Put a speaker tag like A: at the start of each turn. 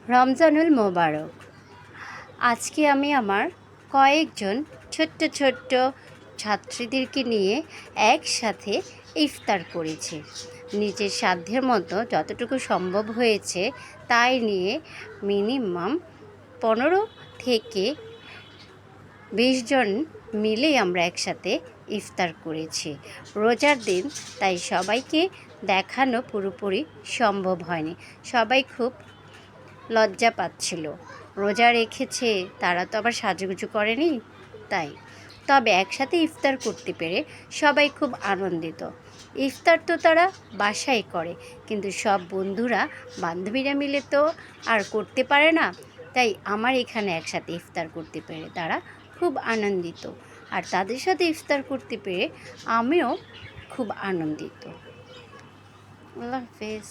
A: রমজানুল মোবারক। আজকে আমি আমার কয়েকজন ছোট্ট ছোট্ট ছাত্রীদেরকে নিয়ে একসাথে ইফতার করেছি। নিজের সাধ্যের মতো যতটুকু সম্ভব হয়েছে তাই নিয়ে মিনিমাম 15 থেকে 20 জন মিলেই আমরা একসাথে ইফতার করেছি। রোজার দিন, তাই সবাইকে দেখানো পুরোপুরি সম্ভব হয়নি। সবাই খুব লজ্জা পাচ্ছিল। রোজা রেখেছে, তারা তো আবার সাজুগুজু করেনি, তাই। তবে একসাথে ইফতার করতে পেরে সবাই খুব আনন্দিত। ইফতার তো তারা বাসায় করে, কিন্তু সব বন্ধুরা বান্ধবীরা মিলে তো আর করতে পারে না, তাই আমার এখানে একসাথে ইফতার করতে পেরে তারা খুব আনন্দিত। আর তাদের সাথে ইফতার করতে পেরে আমিও খুব আনন্দিত। আল্লাহ হাফেজ।